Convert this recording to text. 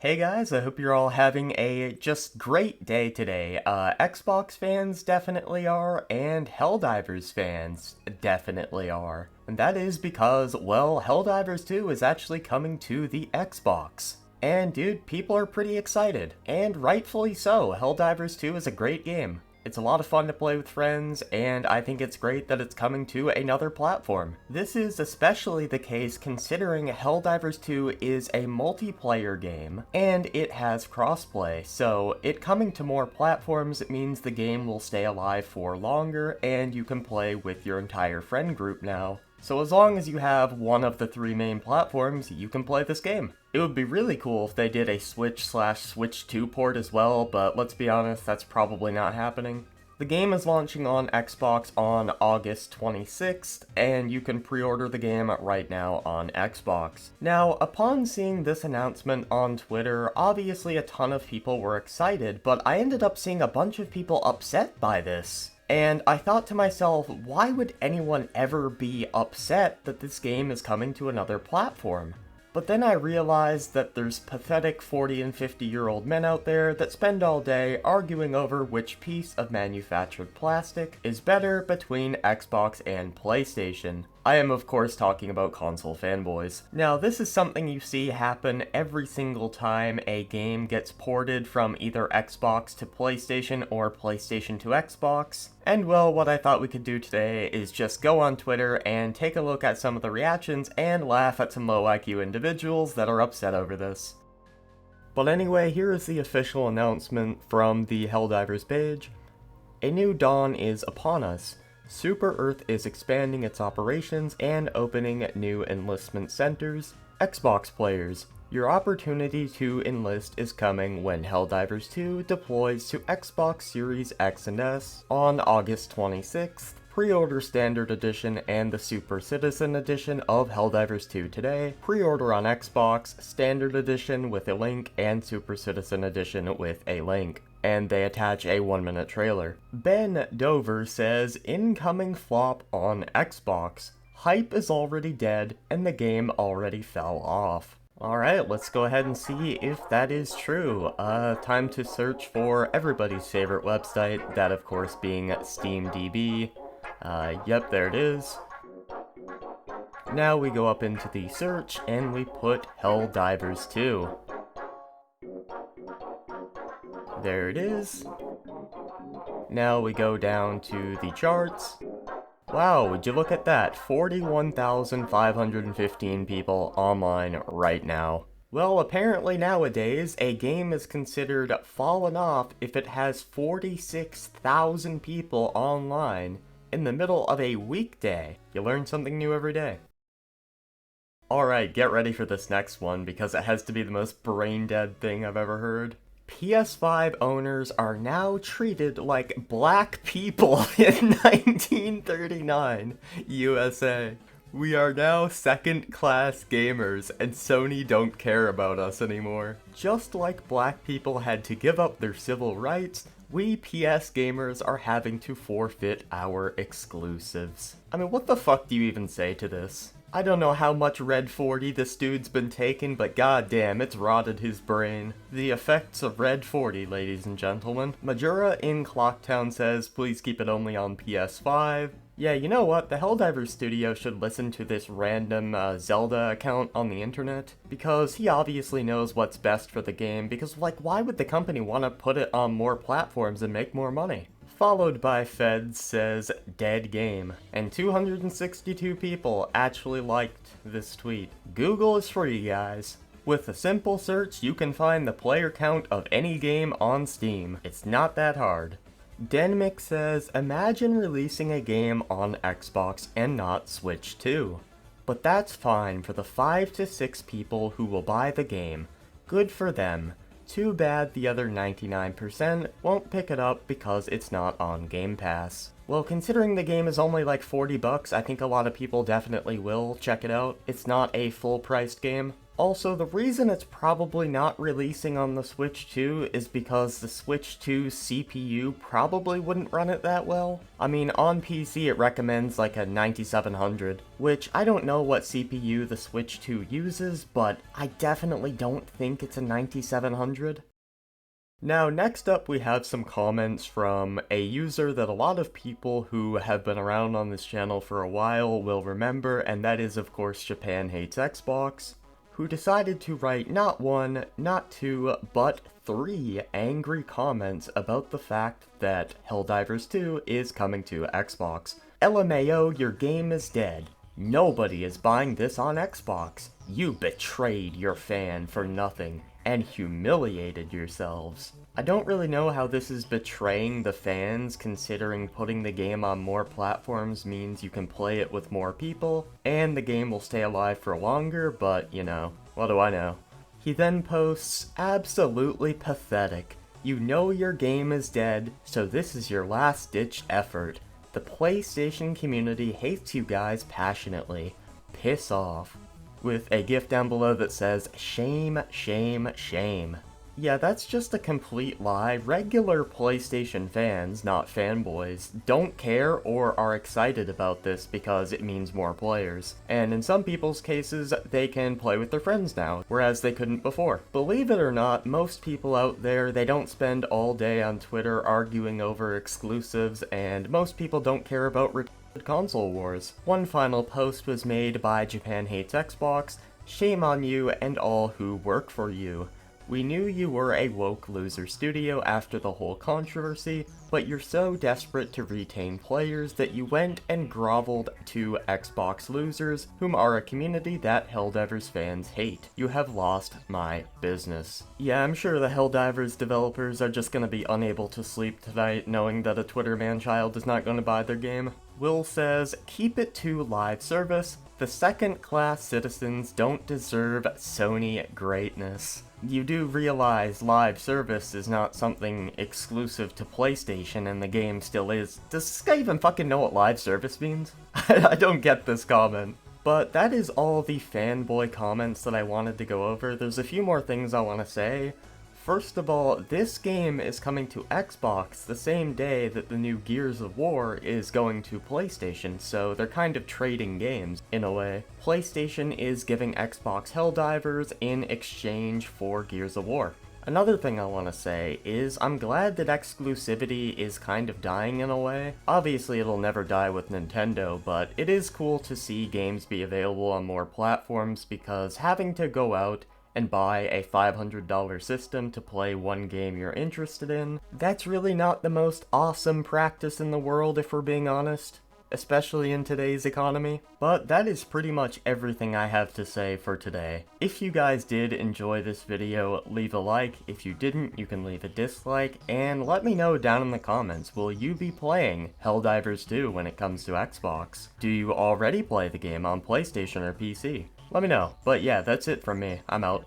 Hey guys, I hope you're all having a just great day today. Xbox fans definitely are, and Helldivers fans definitely are. And that is because, well, Helldivers 2 is actually coming to the Xbox. And dude, people are pretty excited. And rightfully so, Helldivers 2 is a great game. It's a lot of fun to play with friends, and I think it's great that it's coming to another platform. This is especially the case considering Helldivers 2 is a multiplayer game, and it has crossplay, so it coming to more platforms means the game will stay alive for longer, and you can play with your entire friend group now. So as long as you have one of the three main platforms, you can play this game. It would be really cool if they did a Switch/Switch 2 port as well, but let's be honest, that's probably not happening. The game is launching on Xbox on August 26th, and you can pre-order the game right now on Xbox. Now, upon seeing this announcement on Twitter, obviously a ton of people were excited, but I ended up seeing a bunch of people upset by this. And I thought to myself, why would anyone ever be upset that this game is coming to another platform? But then I realized that there's pathetic 40 and 50-year-old men out there that spend all day arguing over which piece of manufactured plastic is better between Xbox and PlayStation. I am of course talking about console fanboys. Now this is something you see happen every single time a game gets ported from either Xbox to PlayStation or PlayStation to Xbox. And well, what I thought we could do today is just go on Twitter and take a look at some of the reactions and laugh at some low IQ individuals that are upset over this. But anyway, here is the official announcement from the Helldivers page. A new dawn is upon us. Super Earth is expanding its operations and opening new enlistment centers. Xbox players, your opportunity to enlist is coming when Helldivers 2 deploys to Xbox Series X and S on August 26th. Pre-order Standard Edition and the Super Citizen Edition of Helldivers 2 today. Pre-order on Xbox, Standard Edition with a link, and Super Citizen Edition with a link. And they attach a 1-minute trailer. Ben Dover says, incoming flop on Xbox. Hype is already dead, and the game already fell off. Alright, let's go ahead and see if that is true. Time to search for everybody's favorite website, that of course being SteamDB. Yep, there it is. Now we go up into the search, and we put Helldivers 2. There it is. Now we go down to the charts. Wow, would you look at that? 41,515 people online right now. Well, apparently nowadays, a game is considered fallen off if it has 46,000 people online in the middle of a weekday. You learn something new every day. Alright, get ready for this next one because it has to be the most brain-dead thing I've ever heard. PS5 owners are now treated like black people in 1939 USA. We are now second-class gamers, and Sony don't care about us anymore. Just like black people had to give up their civil rights, we PS gamers are having to forfeit our exclusives. I mean, what the fuck do you even say to this? I don't know how much Red 40 this dude's been taking, but goddamn, it's rotted his brain. The effects of Red 40, ladies and gentlemen. Majura in Clocktown says, please keep it only on PS5. Yeah, you know what? The Helldivers studio should listen to this random Zelda account on the internet, because he obviously knows what's best for the game, because, like, why would the company want to put it on more platforms and make more money? Followed by Feds says, dead game. And 262 people actually liked this tweet. Google is free, guys. With a simple search, you can find the player count of any game on Steam. It's not that hard. Denmic says, imagine releasing a game on Xbox and not Switch 2. But that's fine for the 5 to 6 people who will buy the game. Good for them. Too bad the other 99% won't pick it up because it's not on Game Pass. Well, considering the game is only like $40, I think a lot of people definitely will check it out. It's not a full-priced game. Also, the reason it's probably not releasing on the Switch 2 is because the Switch 2 CPU probably wouldn't run it that well. I mean, on PC it recommends like a 9700, which I don't know what CPU the Switch 2 uses, but I definitely don't think it's a 9700. Now, next up we have some comments from a user that a lot of people who have been around on this channel for a while will remember, and that is of course Japan Hates Xbox, who decided to write not one, not two, but 3 angry comments about the fact that Helldivers 2 is coming to Xbox. LMAO, your game is dead. Nobody is buying this on Xbox. You betrayed your fan for nothing, and humiliated yourselves. I don't really know how this is betraying the fans, considering putting the game on more platforms means you can play it with more people, and the game will stay alive for longer, but, you know, what do I know? He then posts, absolutely pathetic. You know your game is dead, so this is your last-ditch effort. The PlayStation community hates you guys passionately. Piss off. With a gif down below that says, shame, shame, shame. Yeah, that's just a complete lie. Regular PlayStation fans, not fanboys, don't care or are excited about this because it means more players. And in some people's cases, they can play with their friends now, whereas they couldn't before. Believe it or not, most people out there, they don't spend all day on Twitter arguing over exclusives, and most people don't care about console wars. One final post was made by Japan Hates Xbox. Shame on you and all who work for you. We knew you were a woke loser studio after the whole controversy, but you're so desperate to retain players that you went and groveled to Xbox losers, whom are a community that Helldivers fans hate. You have lost my business. Yeah, I'm sure the Helldivers developers are just gonna be unable to sleep tonight knowing that a Twitter man-child is not gonna buy their game. Will says, keep it to live service. The second-class citizens don't deserve Sony greatness. You do realize live service is not something exclusive to PlayStation, and the game still is. Does this guy even fucking know what live service means? I don't get this comment. But that is all the fanboy comments that I wanted to go over. There's a few more things I want to say. First of all, this game is coming to Xbox the same day that the new Gears of War is going to PlayStation, so they're kind of trading games, in a way. PlayStation is giving Xbox Helldivers in exchange for Gears of War. Another thing I want to say is I'm glad that exclusivity is kind of dying in a way. Obviously it'll never die with Nintendo, but it is cool to see games be available on more platforms because having to go out and buy a $500 system to play one game you're interested in, that's really not the most awesome practice in the world if we're being honest, especially in today's economy. But that is pretty much everything I have to say for today. If you guys did enjoy this video, leave a like. If you didn't, you can leave a dislike, and let me know down in the comments, will you be playing Helldivers 2 when it comes to Xbox? Do you already play the game on PlayStation or PC? Let me know. But yeah, that's it from me. I'm out.